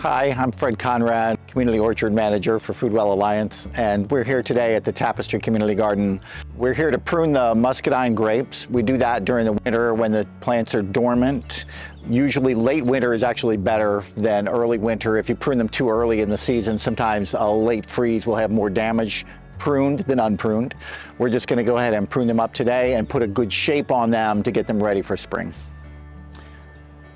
Hi, I'm Fred Conrad, Community Orchard Manager for Foodwell Alliance, and we're here today at the Tapestry Community Garden. We're here to prune the muscadine grapes. We do that during the winter when the plants are dormant. Usually late winter is actually better than early winter. If you prune them too early in the season, sometimes a late freeze will have more damage pruned than unpruned. We're just going to go ahead and prune them up today and put a good shape on them to get them ready for spring.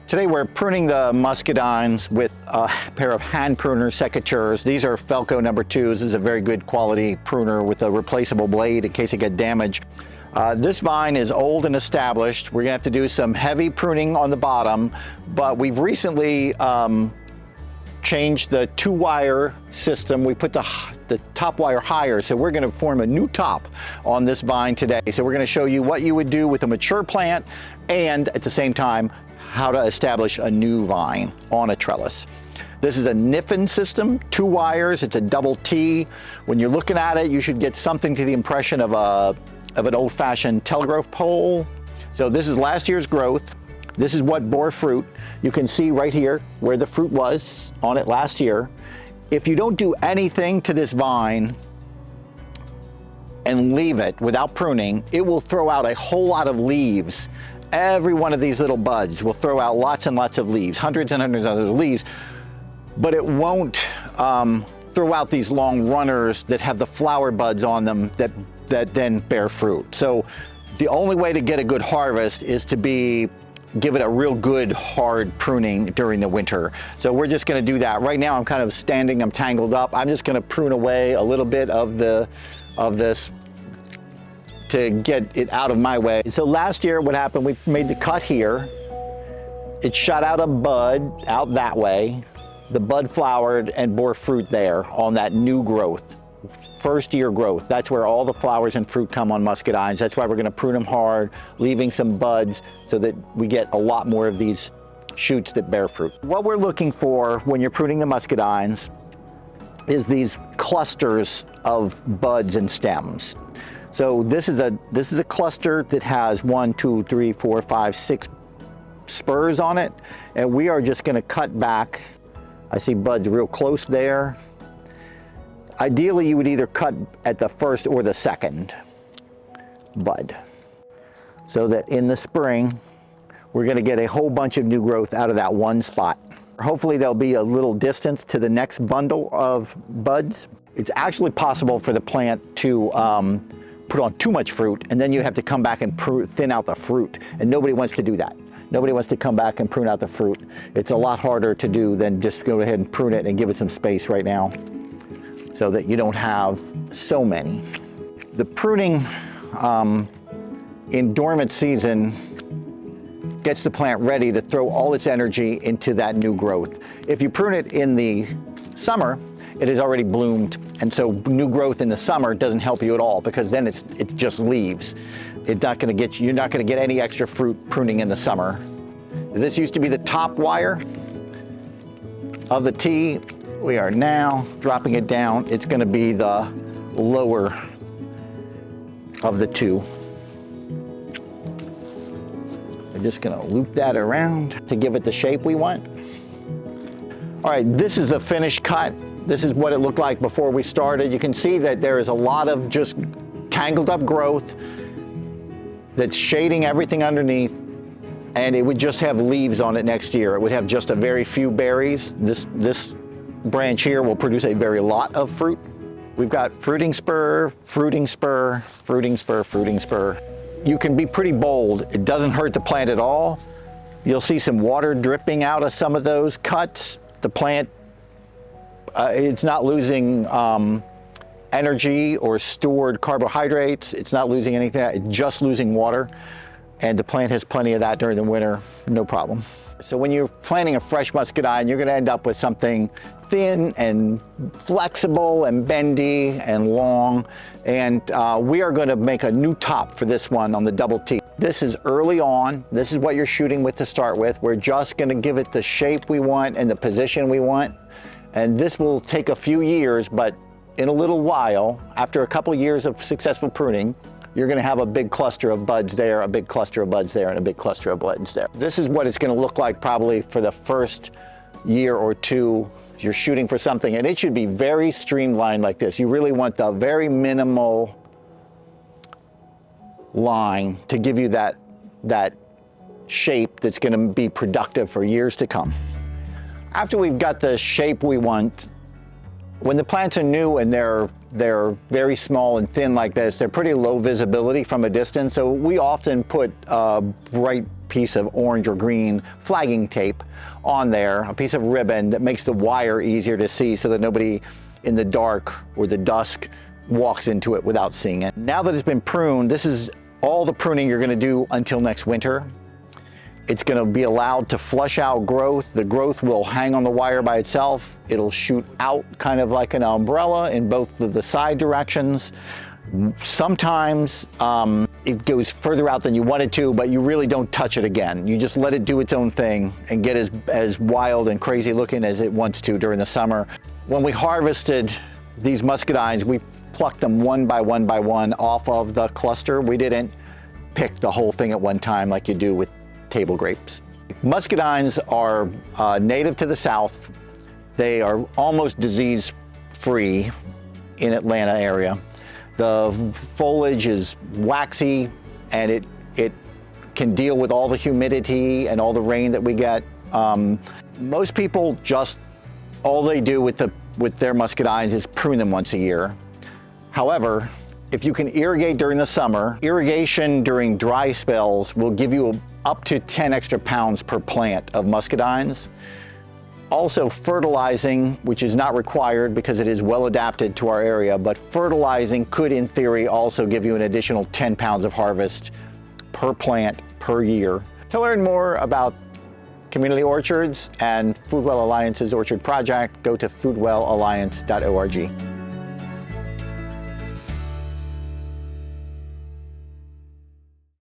Today we're pruning the muscadines with a pair of hand pruner secateurs. These are Felco number 2s. This is a very good quality pruner with a replaceable blade in case it gets damaged. This vine is old and established. We're gonna have to do some heavy pruning on the bottom, but we've recently changed the 2-wire system. We put the top wire higher, so we're gonna form a new top on this vine today. So we're gonna show you what you would do with a mature plant and at the same time how to establish a new vine on a trellis. This is a Niffin system, 2 wires, it's a double T. When you're looking at it, you should get something to the impression of an old-fashioned telegraph pole. So this is last year's growth. This is what bore fruit. You can see right here where the fruit was on it last year. If you don't do anything to this vine and leave it without pruning, it will throw out a whole lot of leaves. Every one of these little buds will throw out lots and lots of leaves, hundreds and hundreds of leaves, but it won't throw out these long runners that have the flower buds on them that then bear fruit. So the only way to get a good harvest is to give it a real good hard pruning during the winter. So we're just gonna do that. Right now I'm kind of standing, I'm tangled up. I'm just gonna prune away a little bit of this to get it out of my way. So last year what happened, we made the cut here. It shot out a bud out that way. The bud flowered and bore fruit there on that new growth, first year growth. That's where all the flowers and fruit come on muscadines. That's why we're gonna prune them hard, leaving some buds so that we get a lot more of these shoots that bear fruit. What we're looking for when you're pruning the muscadines is these clusters of buds and stems. So this is a cluster that has 1, 2, 3, 4, 5, 6 spurs on it, and we are just going to cut back. I see buds real close there. Ideally, you would either cut at the first or the second bud, so that in the spring we're going to get a whole bunch of new growth out of that one spot. Hopefully there'll be a little distance to the next bundle of buds. It's actually possible for the plant to put on too much fruit, and then you have to come back and thin out the fruit, and nobody wants to do that. Nobody wants to come back and prune out the fruit. It's a lot harder to do than just go ahead and prune it and give it some space right now so that you don't have so many. The pruning in dormant season gets the plant ready to throw all its energy into that new growth. If you prune it in the summer, it has already bloomed, and so new growth in the summer doesn't help you at all, because then it's just leaves. You're not going to get any extra fruit pruning in the summer. This used to be the top wire of the T. We are now dropping it down. It's going to be the lower of the 2. We're just going to loop that around to give it the shape we want. All right, this is the finished cut. This is what it looked like before we started. You can see that there is a lot of just tangled up growth that's shading everything underneath, and it would just have leaves on it next year. It would have just a very few berries. This branch here will produce a very lot of fruit. We've got fruiting spur, fruiting spur, fruiting spur, fruiting spur. You can be pretty bold. It doesn't hurt the plant at all. You'll see some water dripping out of some of those cuts. The plant it's not losing energy or stored carbohydrates. It's not losing anything. It's just losing water. And the plant has plenty of that during the winter, no problem. So when you're planting a fresh muscadine, you're going to end up with something thin and flexible and bendy and long. And we are going to make a new top for this one on the double T. This is early on. This is what you're shooting with to start with. We're just going to give it the shape we want and the position we want. And this will take a few years, but in a little while, after a couple years of successful pruning, you're going to have a big cluster of buds there, a big cluster of buds there, and a big cluster of buds there. This is what it's going to look like probably for the first year or two, you're shooting for something, and it should be very streamlined like this. You really want the very minimal line to give you that shape that's going to be productive for years to come. After we've got the shape we want, when the plants are new and they're very small and thin like this, they're pretty low visibility from a distance, so we often put a bright piece of orange or green flagging tape on there, a piece of ribbon that makes the wire easier to see so that nobody in the dark or the dusk walks into it without seeing it. Now that it's been pruned, this is all the pruning you're going to do until next winter. It's going to be allowed to flush out growth. The growth will hang on the wire by itself. It'll shoot out kind of like an umbrella in both of the side directions. Sometimes it goes further out than you want it to, but you really don't touch it again. You just let it do its own thing and get as wild and crazy looking as it wants to during the summer. When we harvested these muscadines, we plucked them one by one by one off of the cluster. We didn't pick the whole thing at one time like you do with table grapes. Muscadines are native to the South. They are almost disease-free in Atlanta area. The foliage is waxy and it can deal with all the humidity and all the rain that we get. Most people all they do with their muscadines is prune them once a year. However, if you can irrigate during the summer, irrigation during dry spells will give you up to 10 extra pounds per plant of muscadines. Also fertilizing, which is not required because it is well adapted to our area, but fertilizing could in theory also give you an additional 10 pounds of harvest per plant per year. To learn more about community orchards and Foodwell Alliance's orchard project, go to foodwellalliance.org.